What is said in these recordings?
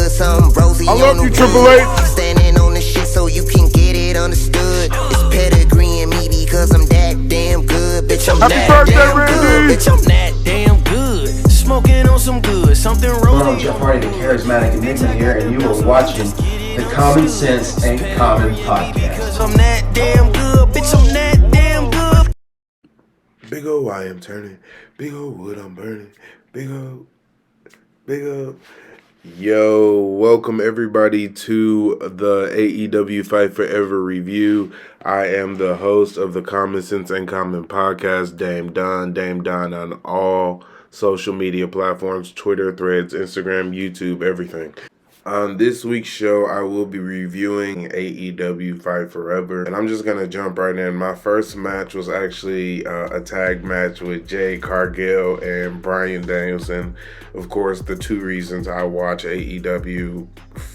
good, some rosy. I love you, Triple H. Standing on the shit so you can get it understood. It's pedigree in me because I'm that damn good. Bitch, I'm Happy that birthday, damn Randy. good. Bitch, I'm that damn good. Smoking on some good, something rosy. Hello, Jeff Hardy, the charismatic enigma here, and you are watching the Common Sense Ain't Common podcast. I'm that damn good, bitch, I'm that damn good. Big O, I am turning. Big O, wood, I'm burning. Big O. Yo, welcome everybody to the AEW Fightforever review. I am the host of the Common Sense Ain't Common podcast, Dame Don on all social media platforms, Twitter, Threads, Instagram, YouTube, everything. On this week's show, I will be reviewing AEW Fightforever, and I'm just going to jump right in. My first match was actually a tag match with Jade Cargill and Bryan Danielson. Of course, the two reasons I watch AEW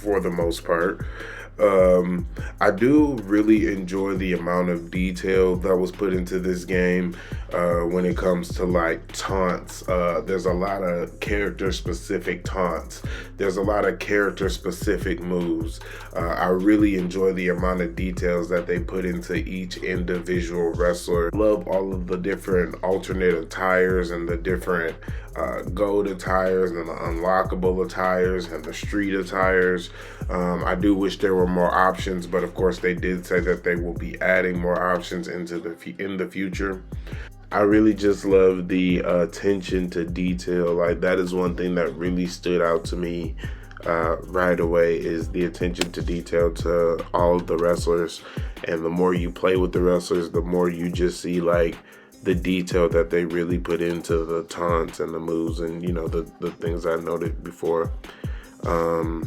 for the most part. I do really enjoy the amount of detail that was put into this game when it comes to like taunts. There's a lot of character specific taunts. There's a lot of character specific moves. I really enjoy the amount of details that they put into each individual wrestler. Love all of the different alternate attires and the different gold attires and the unlockable attires and the street attires. I do wish there were more options, but of course they did say that they will be adding more options in the future. I really just love the attention to detail. Like, that is one thing that really stood out to me right away, is the attention to detail to all of the wrestlers. And the more you play with the wrestlers, the more you just see like the detail that they really put into the taunts and the moves and, you know, the things I noted before. The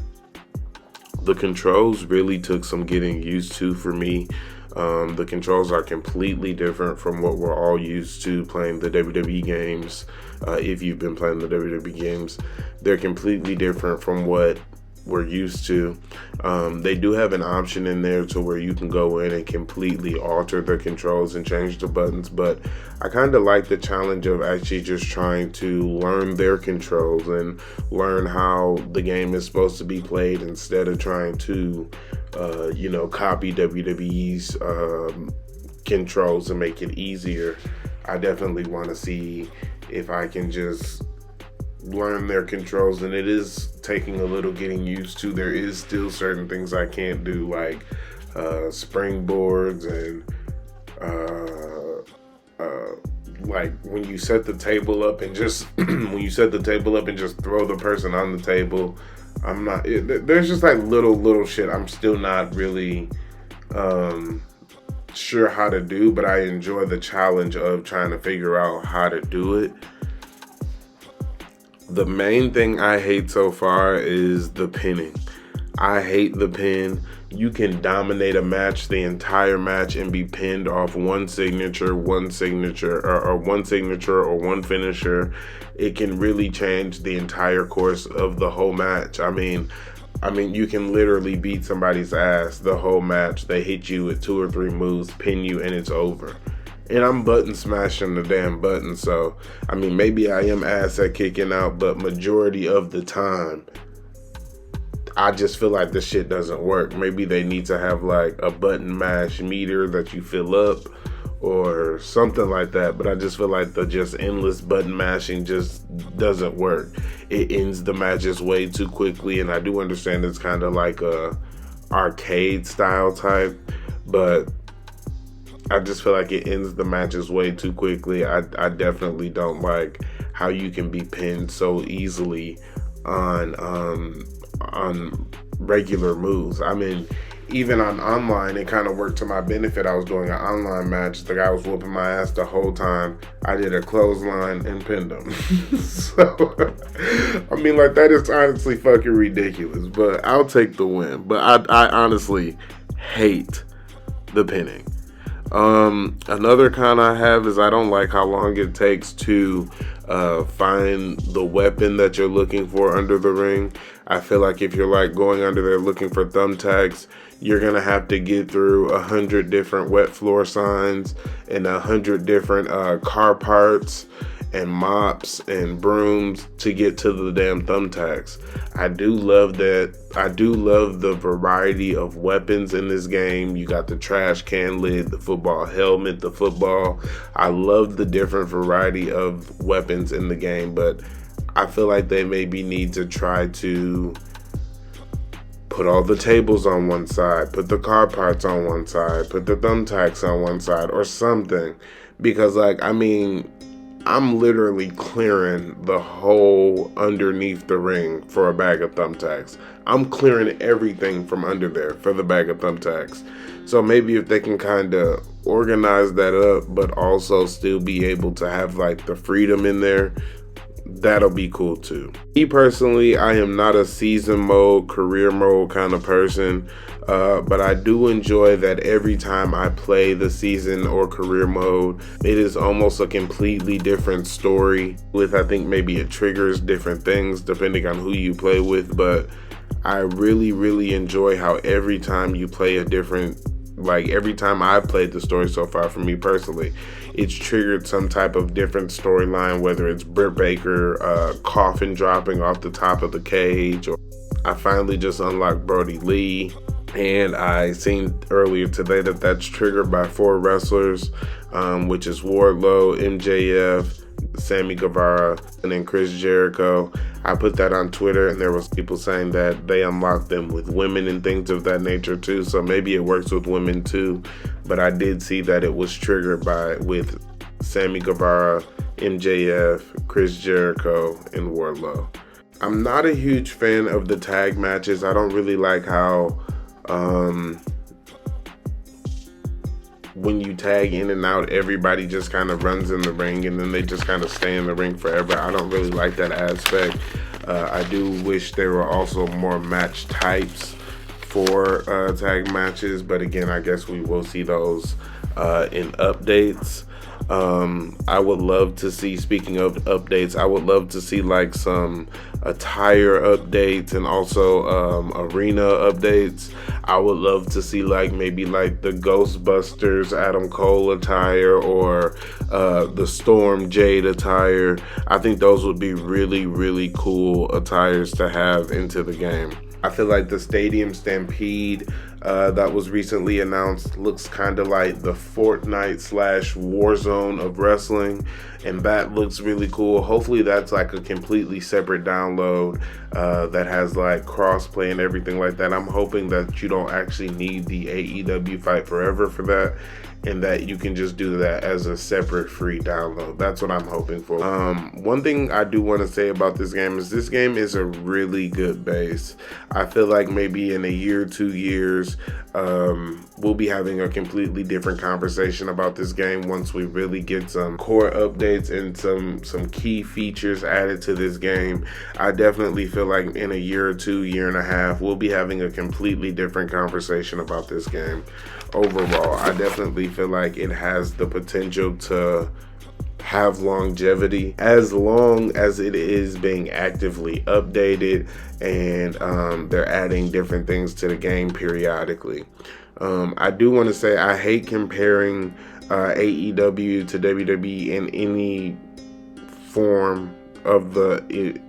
controls really took some getting used to for me. The controls are completely different from what we're all used to playing the WWE games. If you've been playing the WWE games, they're completely different from what we're used to. They do have an option in there to where you can go in and completely alter the controls and change the buttons, but I kind of like the challenge of actually just trying to learn their controls and learn how the game is supposed to be played instead of trying to copy WWE's controls and make it easier. I definitely want to see if I can just learn their controls, and it is taking a little getting used to. There is still certain things I can't do, like springboards and like when you set the table up and just throw the person on the table. There's just like little shit I'm still not really sure how to do, but I enjoy the challenge of trying to figure out how to do it. The main thing I hate so far is the pinning. I hate the pin. You can dominate a match, the entire match, and be pinned off one signature or one finisher. It can really change the entire course of the whole match. I mean, you can literally beat somebody's ass the whole match. They hit you with 2 or 3 moves, pin you, and it's over. And I'm button smashing the damn button, so, I mean, maybe I am ass at kicking out, but majority of the time, I just feel like this shit doesn't work. Maybe they need to have like a button mash meter that you fill up or something like that, but I just feel like the just endless button mashing just doesn't work. It ends the matches way too quickly, and I do understand it's kind of like a arcade style type, but I just feel like it ends the matches way too quickly. I definitely don't like how you can be pinned so easily on regular moves. I mean, even on online, it kind of worked to my benefit. I was doing an online match. The guy was whooping my ass the whole time. I did a clothesline and pinned him. So, I mean, like, that is honestly fucking ridiculous, but I'll take the win. But I honestly hate the pinning. Another con I have is I don't like how long it takes to find the weapon that you're looking for under the ring. I feel like if you're like going under there looking for thumbtacks, you're gonna have to get through 100 different wet floor signs and 100 different car parts and mops and brooms to get to the damn thumbtacks. I do love that. I do love the variety of weapons in this game. You got the trash can lid, the football helmet, the football. I love the different variety of weapons in the game, but I feel like they maybe need to try to put all the tables on one side, put the car parts on one side, put the thumbtacks on one side or something. Because I'm literally clearing the whole underneath the ring for a bag of thumbtacks. I'm clearing everything from under there for the bag of thumbtacks. So maybe if they can kind of organize that up, but also still be able to have like the freedom in there, that'll be cool too. Me personally, I am not a season mode, career mode kind of person, but I do enjoy that every time I play the season or career mode, it is almost a completely different story with, I think maybe it triggers different things depending on who you play with, but I really enjoy how every time you play a different, like every time I've played the story so far for me personally, it's triggered some type of different storyline, whether it's Britt Baker coffin dropping off the top of the cage, or I finally just unlocked Brody Lee, and I seen earlier today that that's triggered by 4 wrestlers, which is Wardlow, MJF, Sammy Guevara, and then Chris Jericho. I put that on Twitter, and there was people saying that they unlocked them with women and things of that nature too, so maybe it works with women too, but I did see that it was triggered with Sammy Guevara, MJF, Chris Jericho, and Wardlow. I'm not a huge fan of the tag matches. I don't really like how when you tag in and out, everybody just kind of runs in the ring and then they just kind of stay in the ring forever. I don't really like that aspect. I do wish there were also more match types for tag matches, but again, I guess we will see those in updates. I would love to see, speaking of updates, I would love to see like some attire updates and also arena updates. I would love to see like maybe like the Ghostbusters Adam Cole attire or the Storm Jade attire. I think those would be really cool attires to have into the game. I feel like the Stadium Stampede that was recently announced looks kind of like the Fortnite / Warzone of wrestling, and that looks really cool. Hopefully that's like a completely separate download that has like crossplay and everything like that. I'm hoping that you don't actually need the AEW Fightforever for that, and that you can just do that as a separate free download. That's what I'm hoping for. One thing I do want to say about this game is a really good base. I feel like maybe in a year, 2 years, we'll be having a completely different conversation about this game once we really get some core updates and some key features added to this game. I definitely feel like in a year or 2, year and a half, we'll be having a completely different conversation about this game. Overall, I definitely feel like it has the potential to have longevity as long as it is being actively updated and they're adding different things to the game periodically. I do want to say I hate comparing AEW to WWE in any form of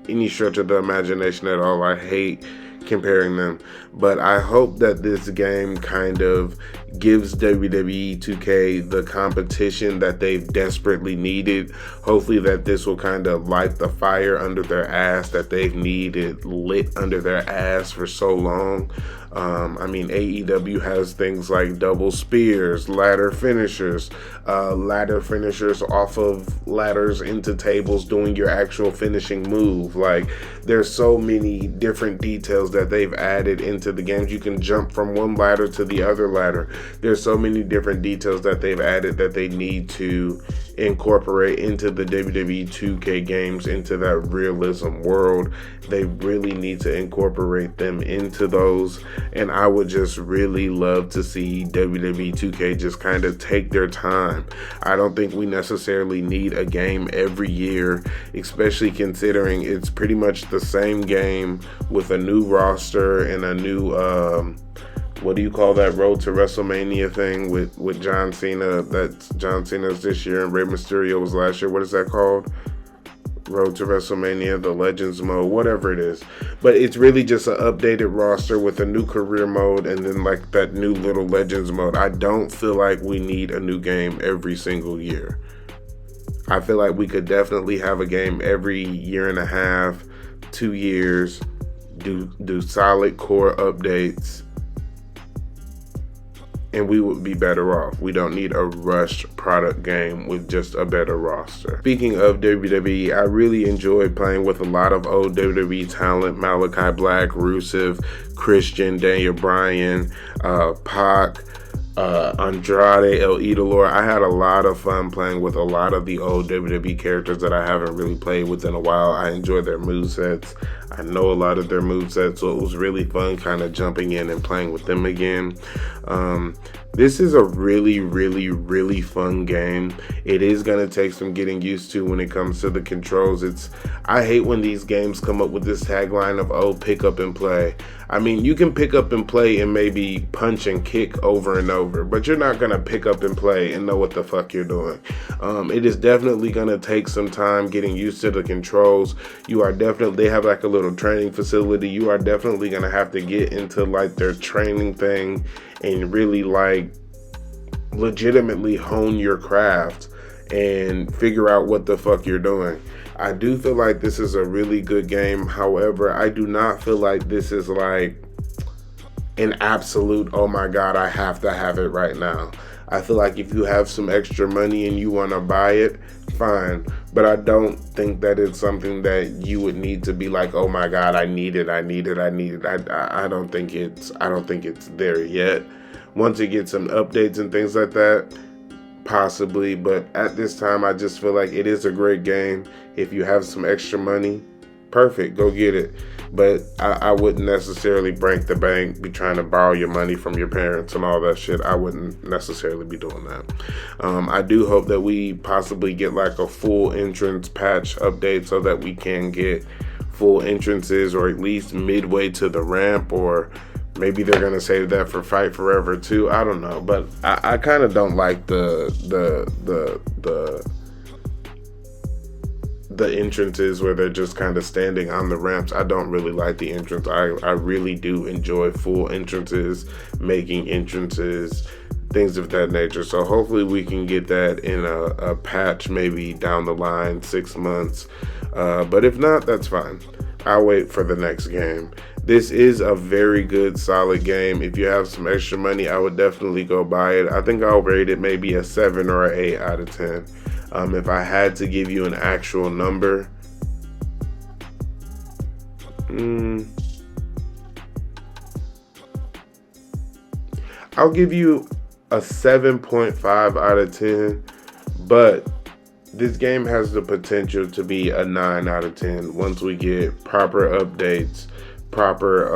any stretch of the imagination at all. I hate comparing them, but I hope that this game kind of gives WWE 2K the competition that they've desperately needed. Hopefully that this will kind of light the fire under their ass that they've needed lit under their ass for so long. AEW has things like double spears, ladder finishers off of ladders into tables doing your actual finishing move. Like, there's so many different details that they've added into the games. You can jump from one ladder to the other ladder. There's so many different details that they've added that they need to incorporate into the WWE 2K games, into that realism world. They really need to incorporate them into those, and I would just really love to see WWE 2K just kind of take their time. I don't think we necessarily need a game every year, especially considering it's pretty much the same game with a new roster and a new what do you call that Road to WrestleMania thing with John Cena? That's John Cena's this year and Rey Mysterio was last year. What is that called? Road to WrestleMania, the Legends mode, whatever it is. But it's really just an updated roster with a new career mode and then like that new little Legends mode. I don't feel like we need a new game every single year. I feel like we could definitely have a game every year and a half, 2 years, do solid core updates, and we would be better off. We don't need a rushed product game with just a better roster. Speaking of WWE, I really enjoyed playing with a lot of old WWE talent: Malachi Black, Rusev, Christian, Daniel Bryan, Pac, Andrade, El Idolor. I had a lot of fun playing with a lot of the old WWE characters that I haven't really played with in a while. I enjoy their movesets. I know a lot of their movesets, so it was really fun kind of jumping in and playing with them again. This is a really, really, really fun game. It is going to take some getting used to when it comes to the controls. I hate when these games come up with this tagline of, oh, pick up and play. I mean, you can pick up and play and maybe punch and kick over and over, but you're not going to pick up and play and know what the fuck you're doing. It is definitely going to take some time getting used to the controls. They have like a little training facility. You are definitely going to have to get into like their training thing and really like legitimately hone your craft and figure out what the fuck you're doing. I do feel like this is a really good game. However, I do not feel like this is like an absolute, oh my god, I have to have it right now. I feel like if you have some extra money and you want to buy it, fine. But I don't think that it's something that you would need to be like, oh my god, I need it. I don't think it's there yet. Once it gets some updates and things like that, possibly. But at this time, I just feel like it is a great game. If you have some extra money, perfect, go get it. But I wouldn't necessarily break the bank, be trying to borrow your money from your parents and all that shit. I wouldn't necessarily be doing that. I do hope that we possibly get like a full entrance patch update so that we can get full entrances, or at least midway to the ramp, or maybe they're going to save that for Fightforever too. I don't know. But I kind of don't like the entrances where they're just kind of standing on the ramps. I don't really like the entrance. I really do enjoy full entrances, making entrances, things of that nature. So hopefully we can get that in a patch maybe down the line, 6 months. But if not, that's fine. I'll wait for the next game. This is a very good, solid game. If you have some extra money, I would definitely go buy it. I think I'll rate it maybe a 7 or an 8 out of 10. If I had to give you an actual number, I'll give you a 7.5 out of 10, but this game has the potential to be a 9 out of 10 once we get proper updates, proper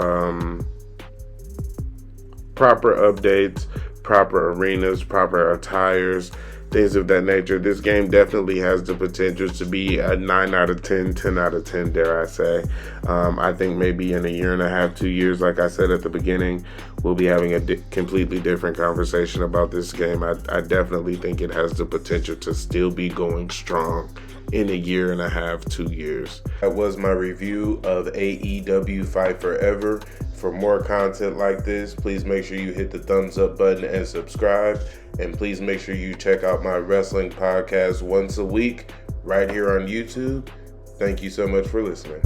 arenas, proper attires, things of that nature. This game definitely has the potential to be a 9 out of 10, 10 out of 10, dare I say. I think maybe in a year and a half, 2 years, like I said at the beginning, we'll be having a completely different conversation about this game. I definitely think it has the potential to still be going strong in a year and a half, 2 years. That was my review of AEW Fightforever. For more content like this, please make sure you hit the thumbs up button and subscribe. And please make sure you check out my wrestling podcast once a week right here on YouTube. Thank you so much for listening.